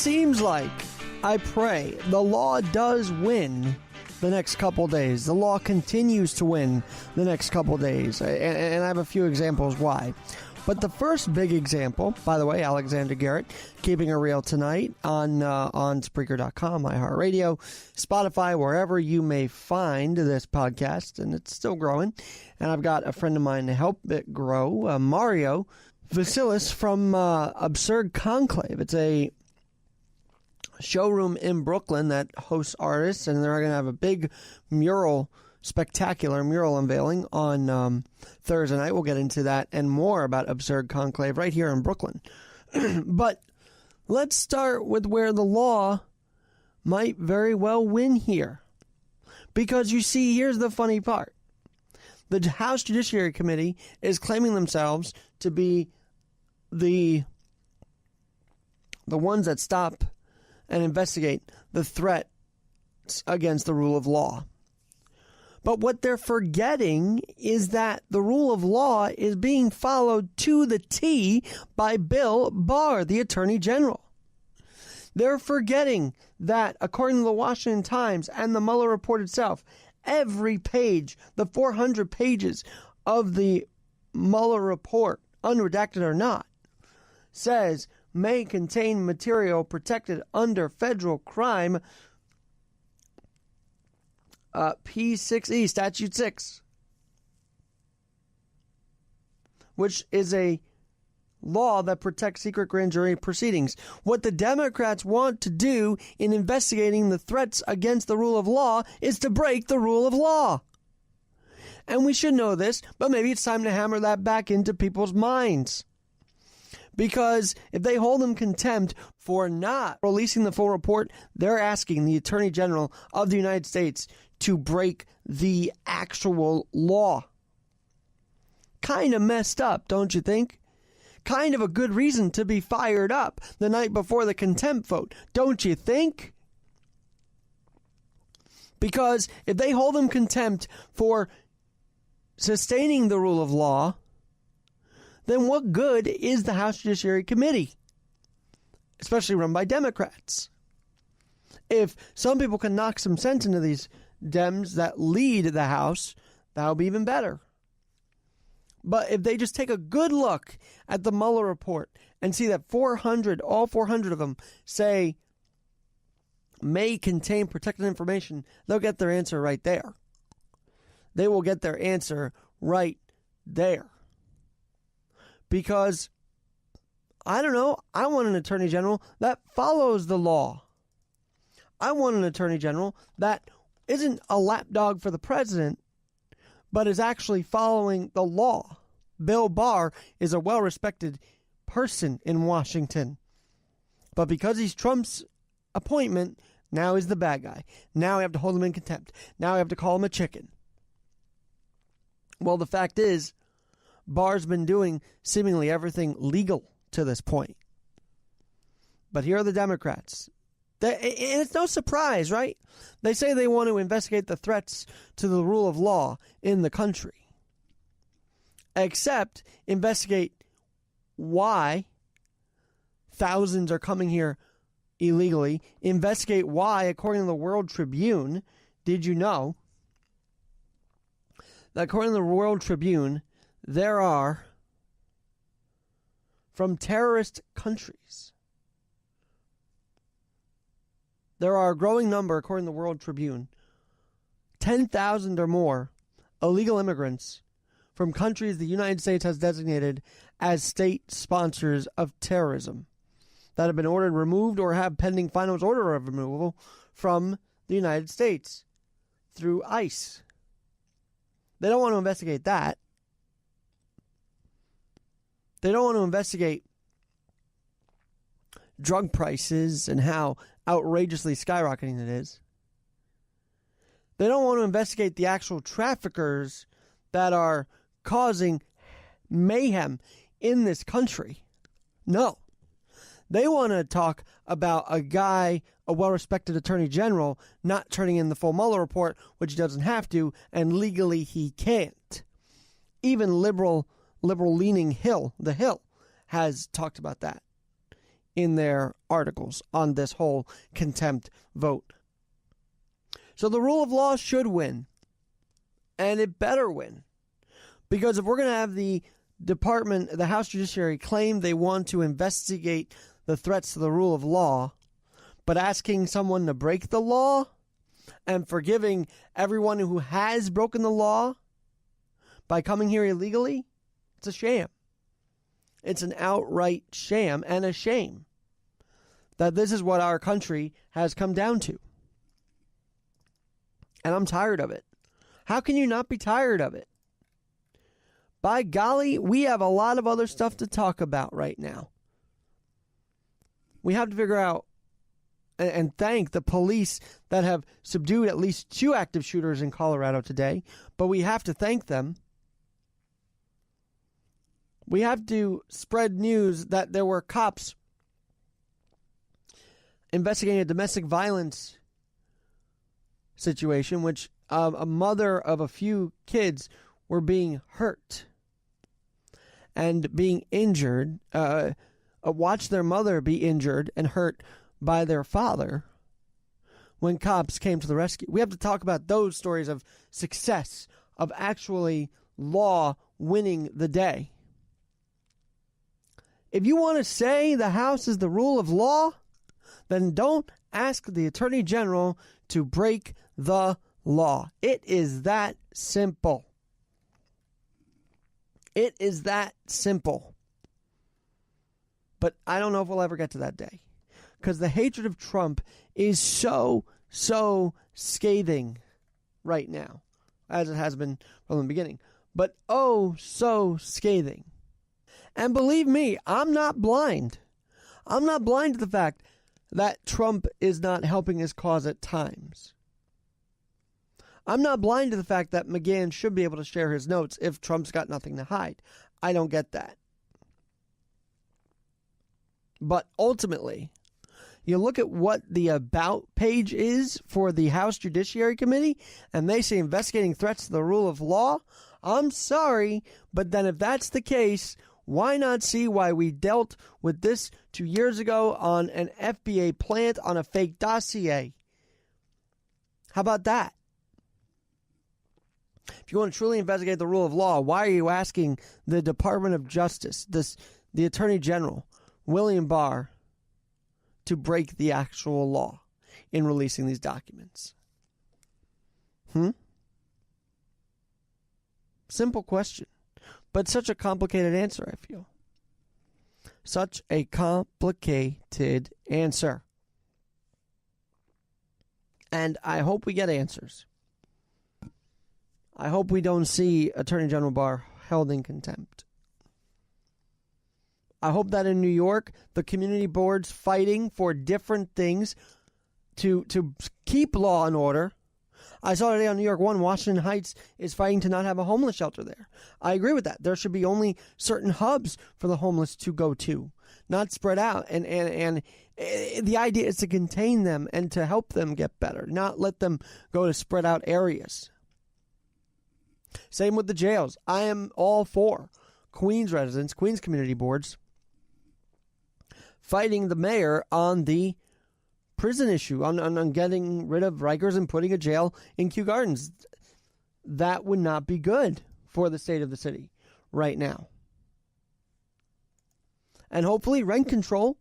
seems like, I pray, the law does win the next couple days. The law continues to win the next couple days. And I have a few examples why. But the first big example, by the way, Alexander Garrett, keeping it real tonight on Spreaker.com, iHeartRadio, Spotify, wherever you may find this podcast, and it's still growing. And I've got a friend of mine to help it grow, Mario Vasilis from Absurd Conclave. It's a showroom in Brooklyn that hosts artists, and they're going to have a big spectacular mural unveiling on Thursday night. We'll get into that and more about Absurd Conclave right here in Brooklyn. But let's start with where the law might very well win here. Because you see, here's the funny part. The House Judiciary Committee is claiming themselves to be the ones that stop and investigate the threats against the rule of law. But what they're forgetting is that the rule of law is being followed to the T by Bill Barr, the Attorney General. They're forgetting that, according to the Washington Times and the Mueller report itself, every page, the 400 pages of the Mueller report, unredacted or not, says may contain material protected under federal crime P6E, Statute 6, which is a law that protects secret grand jury proceedings. What the Democrats want to do in investigating the threats against the rule of law is to break the rule of law. And we should know this, but maybe it's time to hammer that back into people's minds. Because if they hold them contempt for not releasing the full report, they're asking the Attorney General of the United States to break the actual law. Kind of messed up, don't you think? Kind of a good reason to be fired up the night before the contempt vote, don't you think? Because if they hold them contempt for sustaining the rule of law, then what good is the House Judiciary Committee, especially run by Democrats? If some people can knock some sense into these Dems that lead the House, that would be even better. But if they just take a good look at the Mueller report and see that all 400 of them say may contain protected information, they'll get their answer right there. They will get their answer right there. Because, I don't know, I want an Attorney General that follows the law. I want an Attorney General that isn't a lapdog for the president, but is actually following the law. Bill Barr is a well-respected person in Washington. But because he's Trump's appointment, now he's the bad guy. Now we have to hold him in contempt. Now we have to call him a chicken. Well, the fact is, Barr's been doing seemingly everything legal to this point. But here are the Democrats. And it's no surprise, right? They say they want to investigate the threats to the rule of law in the country. Except investigate why thousands are coming here illegally. Investigate why, according to the World Tribune, did you know that according to the World Tribune, there are, from terrorist countries, there are a growing number, according to the World Tribune, 10,000 or more illegal immigrants from countries the United States has designated as state sponsors of terrorism that have been ordered removed or have pending final order of removal from the United States through ICE. They don't want to investigate that. They don't want to investigate drug prices and how outrageously skyrocketing it is. They don't want to investigate the actual traffickers that are causing mayhem in this country. No. They want to talk about a guy, a well-respected attorney general, not turning in the full Mueller report, which he doesn't have to, and legally he can't. Even liberal-leaning The Hill, has talked about that. in their articles on this whole contempt vote. So the rule of law should win, and it better win. Because if we're going to have the House Judiciary claim they want to investigate the threats to the rule of law, but asking someone to break the law and forgiving everyone who has broken the law by coming here illegally, it's a sham. It's an outright sham and a shame that this is what our country has come down to. And I'm tired of it. How can you not be tired of it? By golly, we have a lot of other stuff to talk about right now. We have to figure out and thank the police that have subdued at least 2 active shooters in Colorado today, but we have to thank them. We have to spread news that there were cops investigating a domestic violence situation, which a mother of a few kids were being hurt and being injured, watched their mother be injured and hurt by their father when cops came to the rescue. We have to talk about those stories of success, of actually law winning the day. If you want to say the House is the rule of law, then don't ask the Attorney General to break the law. It is that simple. It is that simple. But I don't know if we'll ever get to that day, because the hatred of Trump is so scathing right now, as it has been from the beginning. But oh, so scathing. And believe me, I'm not blind. I'm not blind to the fact that Trump is not helping his cause at times. I'm not blind to the fact that McGahn should be able to share his notes if Trump's got nothing to hide. I don't get that. But ultimately, you look at what the about page is for the House Judiciary Committee, and they say investigating threats to the rule of law. I'm sorry, but then if that's the case, why not see why we dealt with this 2 years ago on an FBA plant on a fake dossier? How about that? If you want to truly investigate the rule of law, why are you asking the Department of Justice, the Attorney General, William Barr, to break the actual law in releasing these documents? Simple question, but such a complicated answer, I feel. Such a complicated answer. And I hope we get answers. I hope we don't see Attorney General Barr held in contempt. I hope that in New York, the community boards fighting for different things to keep law and order. I saw today on New York 1, Washington Heights is fighting to not have a homeless shelter there. I agree with that. There should be only certain hubs for the homeless to go to, not spread out. And the idea is to contain them and to help them get better, not let them go to spread out areas. Same with the jails. I am all for Queens residents, Queens community boards, fighting the mayor on the prison issue, on getting rid of Rikers and putting a jail in Kew Gardens. That would not be good for the state of the city right now. And hopefully rent control.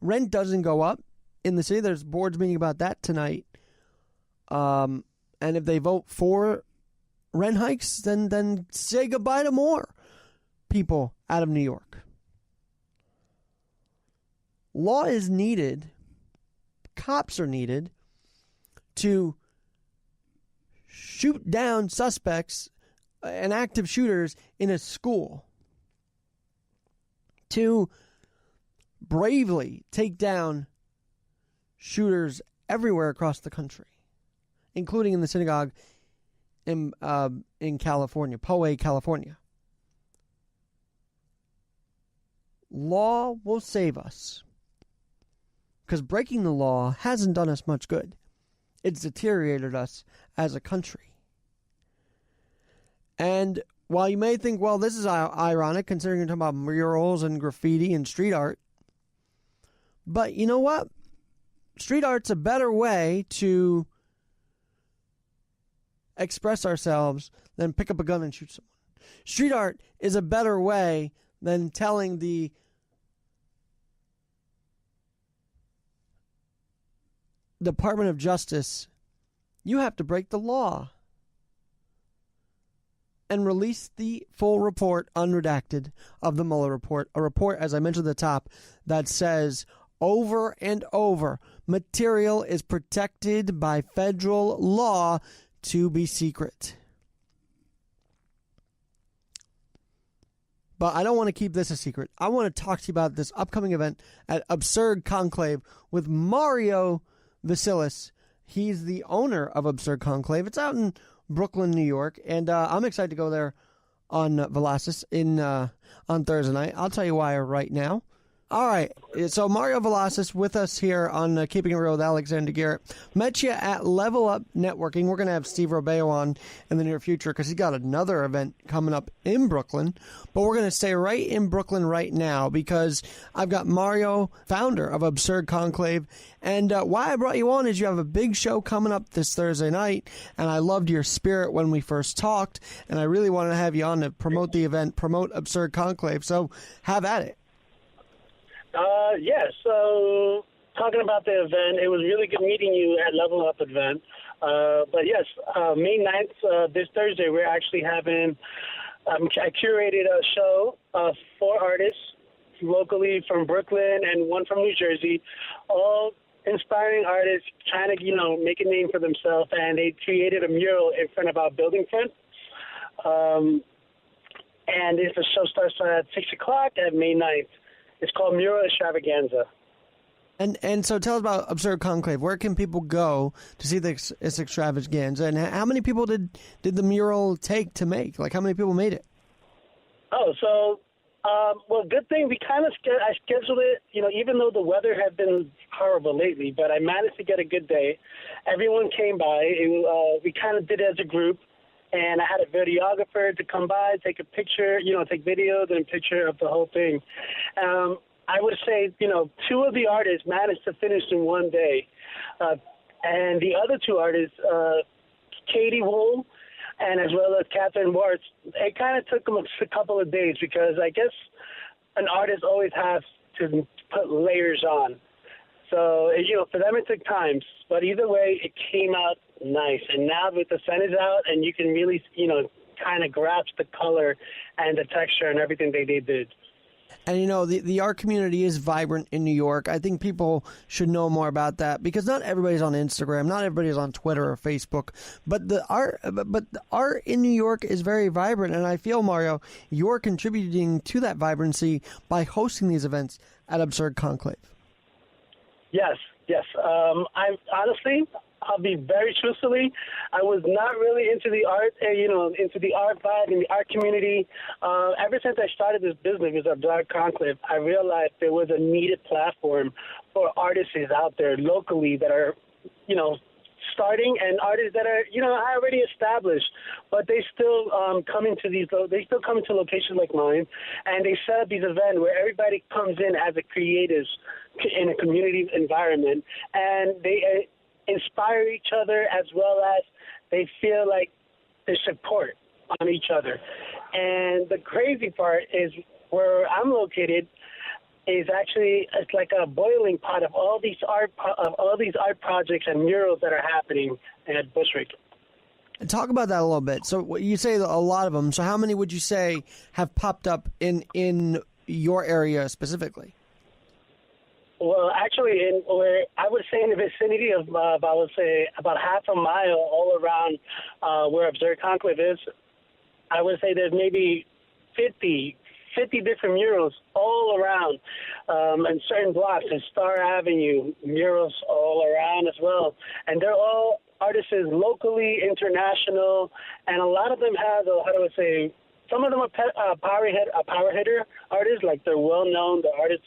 Rent doesn't go up in the city. There's boards meeting about that tonight. And if they vote for rent hikes, then say goodbye to more people out of New York. Law is needed. Cops are needed to shoot down suspects and active shooters in a school, to bravely take down shooters everywhere across the country, including in the synagogue in California, Poway, California. Law will save us, because breaking the law hasn't done us much good. It's deteriorated us as a country. And while you may think, well, this is ironic considering you're talking about murals and graffiti and street art, But you know what? Street art's a better way to express ourselves than pick up a gun and shoot someone. Street art is a better way than telling the Department of Justice, you have to break the law, and release the full report, unredacted, of the Mueller report. A report, as I mentioned at the top, that says over and over, material is protected by federal law to be secret. But I don't want to keep this a secret. I want to talk to you about this upcoming event at Absurd Conclave with Mario Vasilis. He's the owner of Absurd Conclave. It's out in Brooklyn, New York, and I'm excited to go there on Velasquez on Thursday night. I'll tell you why right now. All right, so Mario Velasquez with us here on Keeping It Real with Alexander Garrett. Met you at Level Up Networking. We're going to have Steve Robeo on in the near future because he's got another event coming up in Brooklyn. But we're going to stay right in Brooklyn right now because I've got Mario, founder of Absurd Conclave. And why I brought you on is you have a big show coming up this Thursday night, and I loved your spirit when we first talked, and I really wanted to have you on to promote the event, promote Absurd Conclave. So have at it. So talking about the event, it was really good meeting you at Level Up event. But yes, May 9th, this Thursday, we're actually having, I curated a show of 4 artists locally from Brooklyn and one from New Jersey, all inspiring artists trying to, make a name for themselves. And they created a mural in front of our building front. And the show starts at 6 o'clock at May 9th. It's called Mural Extravaganza. And so tell us about Absurd Conclave. Where can people go to see this extravaganza? And how many people did the mural take to make? Like, how many people made it? Good thing. I scheduled it, even though the weather had been horrible lately, but I managed to get a good day. Everyone came by. We kind of did it as a group. And I had a videographer to come by, take a picture, take video, then a picture of the whole thing. I would say, 2 of the artists managed to finish in one day. And the other 2 artists, Katie Wool and as well as Catherine Barr, it kind of took them a couple of days because I guess an artist always has to put layers on. So, for them it took time. But either way, it came out nice. And now with the sun is out and you can really, kind of grasp the color and the texture and everything they did. And, the art community is vibrant in New York. I think people should know more about that because not everybody's on Instagram, not everybody's on Twitter or Facebook. But the art in New York is very vibrant. And I feel, Mario, you're contributing to that vibrancy by hosting these events at Absurd Conclave. Yes. I'll be very truthfully, I was not really into the art, into the art vibe and the art community. Ever since I started this business with Absurd Conclave, I realized there was a needed platform for artists out there locally that are, starting and artists that are, already established, but they still come into locations like mine, and they set up these events where everybody comes in as a creatives in a community environment, and they inspire each other as well as they feel like they support on each other. And the crazy part is where I'm located is actually it's like a boiling pot of all these art projects and murals that are happening at Bushwick. Talk about that a little bit. So you say a lot of them. So how many would you say have popped up in your area specifically? Well, actually, I would say in the vicinity of about half a mile all around where Absurd Conclave is, I would say there's maybe 50 different murals all around, and certain blocks in Star Avenue, murals all around as well. And they're all artists locally, international, and a lot of them have, some of them are power hitter artists, like they're well-known, the artists.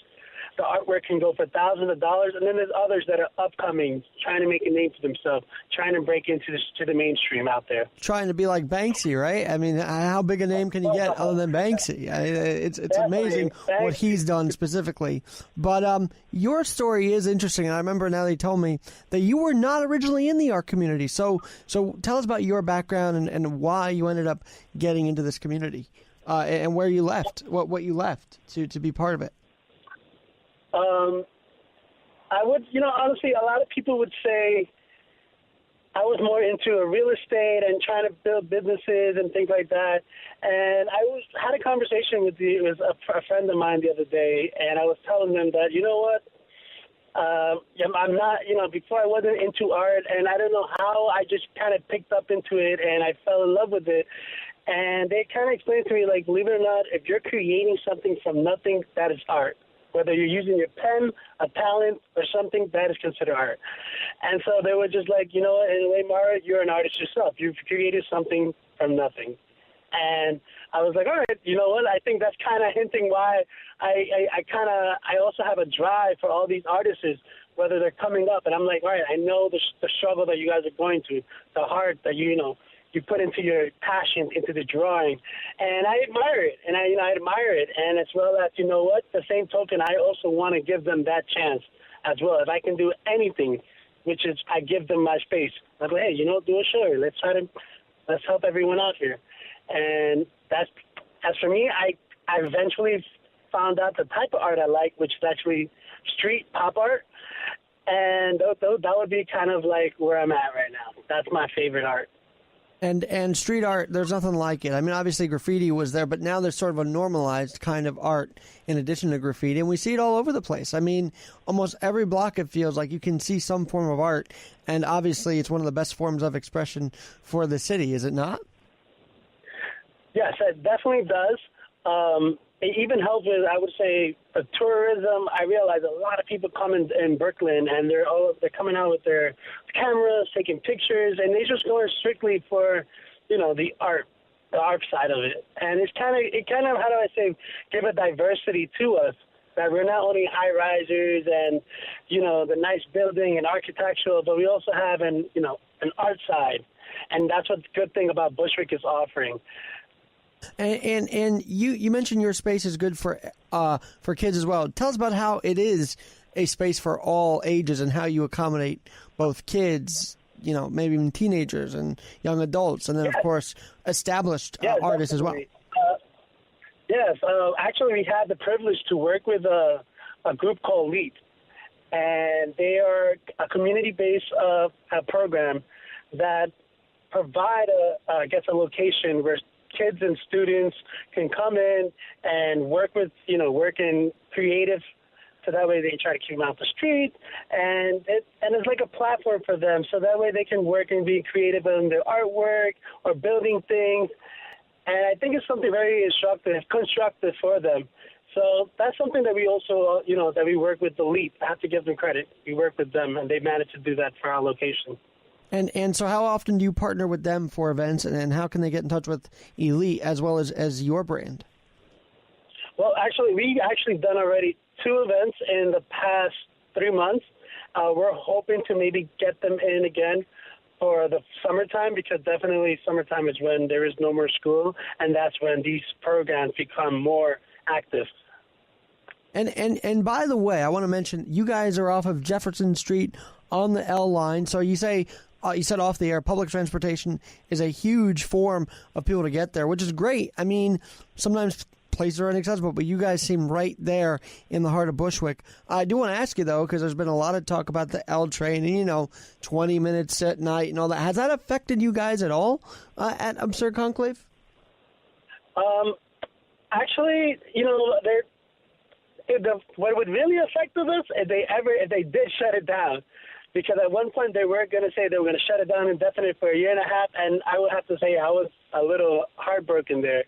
the artwork can go for thousands of dollars, and then there's others that are upcoming, trying to make a name for themselves, trying to break into to the mainstream out there. Trying to be like Banksy, right? I mean, how big a name can you get other than Banksy? It's amazing what he's done specifically. But your story is interesting. I remember now they told me that you were not originally in the art community. So tell us about your background and why you ended up getting into this community and where you left, what you left to be part of it. I would, honestly, a lot of people would say I was more into real estate and trying to build businesses and things like that. And I had a conversation with a friend of mine the other day, and I was telling them that, you know what, I'm not, before I wasn't into art, and I don't know how I just kind of picked up into it and I fell in love with it. And they kind of explained to me, like, believe it or not, if you're creating something from nothing, that is art. Whether you're using your pen, a talent, or something, that is considered art. And so they were just like, in a way, Mara, you're an artist yourself. You've created something from nothing. And I was like, all right, you know what? I think that's kind of hinting why I also have a drive for all these artists, whether they're coming up. And I'm like, all right, I know the struggle that you guys are going through, the heart that you put into your passion, into the drawing. And I admire it, and I admire it. And as well as, you know what, the same token, I also want to give them that chance as well. If I can do anything, which is I give them my space. I'm like, hey, do a show. Let's help everyone out here. And that's, as for me, I eventually found out the type of art I like, which is actually street pop art. And that would be kind of like where I'm at right now. That's my favorite art. And street art, there's nothing like it. I mean, obviously graffiti was there, but now there's sort of a normalized kind of art in addition to graffiti, and we see it all over the place. I mean, almost every block it feels like you can see some form of art, and obviously it's one of the best forms of expression for the city, is it not? Yes, it definitely does. It even helps with, I would say, the tourism. I realize a lot of people come in Brooklyn, and they're coming out with their cameras, taking pictures, and they're just going strictly for, the art side of it. And it kind of, how do I say, give a diversity to us, that we're not only high risers and, the nice building and architectural, but we also have an art side. And that's what the good thing about Bushwick is offering. And you mentioned your space is good for kids as well. Tell us about how it is a space for all ages and how you accommodate both kids, maybe even teenagers and young adults, and then, of course, established artists as well. Yes. Actually, we had the privilege to work with a group called LEAP, and they are a community-based program that provide a location where kids and students can come in and work in creative, so that way they try to keep them out the street, and it's like a platform for them, so that way they can work and be creative in their artwork or building things. And I think it's something very constructive for them. So that's something that we also, that we work with the LEAP. I have to give them credit. We work with them, and they managed to do that for our location. And so how often do you partner with them for events, and how can they get in touch with Elite as well as your brand? Well, we done already 2 events in the past 3 months. We're hoping to maybe get them in again for the summertime, because definitely summertime is when there is no more school, and that's when these programs become more active. And by the way, I want to mention you guys are off of Jefferson Street on the L line. So you said off the air, public transportation is a huge form of people to get there, which is great. I mean, sometimes places are inaccessible, but you guys seem right there in the heart of Bushwick. I do want to ask you, though, because there's been a lot of talk about the L train and, 20 minutes at night and all that. Has that affected you guys at all at Absurd Conclave? Actually, what would really affect us if they did shut it down. Because at one point they were going to say they were going to shut it down indefinitely for 1.5 years, and I would have to say I was a little heartbroken there.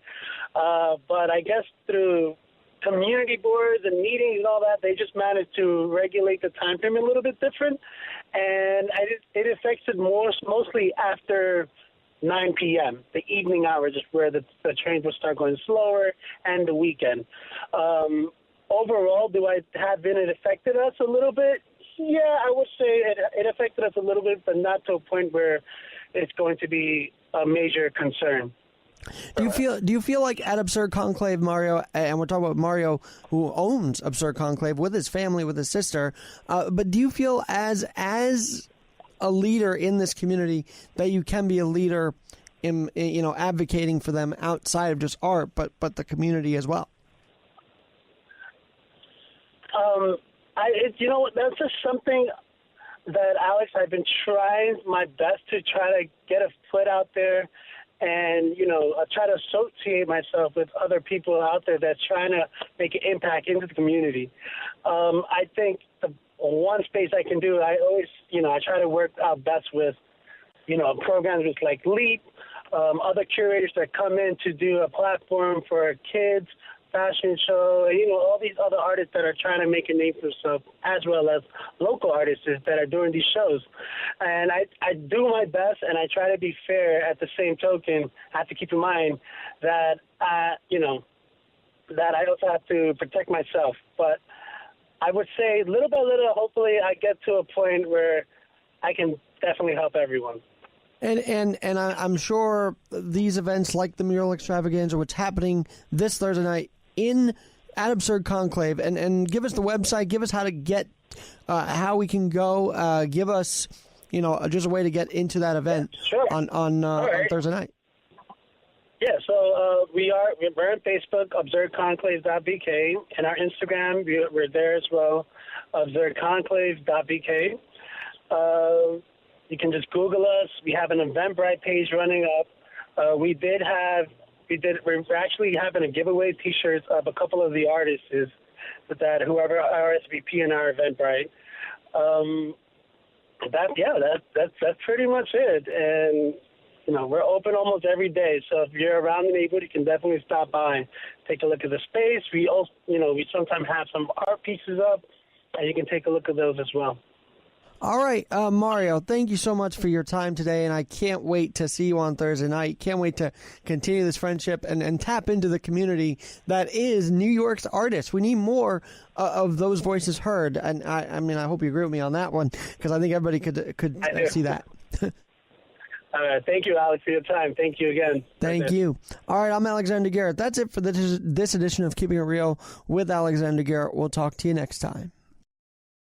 But I guess through community boards and meetings and all that, they just managed to regulate the time frame a little bit different, and it affects it mostly after 9 p.m., the evening hours is where the trains will start going slower, and the weekend. overall, it affected us a little bit? Yeah, I would say it affected us a little bit, but not to a point where it's going to be a major concern. Do you feel like at Absurd Conclave, Mario, and we're talking about Mario, who owns Absurd Conclave with his family, with his sister, but do you feel as a leader in this community that you can be a leader in advocating for them outside of just art, but the community as well? That's just something that, Alex, I've been trying my best to try to get a foot out there and, try to associate myself with other people out there that's trying to make an impact into the community. I think the one space I can do, I always, I try to work out best with, programs with like LEAP, other curators that come in to do a platform for kids, fashion show, all these other artists that are trying to make a name for themselves, as well as local artists that are doing these shows. And I do my best, and I try to be fair. At the same token, I have to keep in mind that, that I also have to protect myself. But I would say little by little, hopefully I get to a point where I can definitely help everyone. And I'm sure these events like the mural extravaganza, what's happening this Thursday night at Absurd Conclave, and give us the website, give us how to get, how we can go, give us, just a way to get into that event on Thursday night. Yeah, so we're on Facebook, absurdconclave.bk, and our Instagram, we're there as well, absurdconclave.bk. You can just Google us. We have an Eventbrite page running up. We're actually having a giveaway T-shirts of a couple of the artists that whoever RSVP in our Eventbrite. That's pretty much it. And we're open almost every day. So if you're around the neighborhood, you can definitely stop by, take a look at the space. We also, we sometimes have some art pieces up, and you can take a look at those as well. All right, Mario, thank you so much for your time today, and I can't wait to see you on Thursday night. Can't wait to continue this friendship and tap into the community that is New York's artists. We need more of those voices heard, and I hope you agree with me on that one, because I think everybody could see that. Thank you, Alex, for your time. Thank you again. Thank you. All right, I'm Alexander Garrett. That's it for this edition of Keeping It Real with Alexander Garrett. We'll talk to you next time.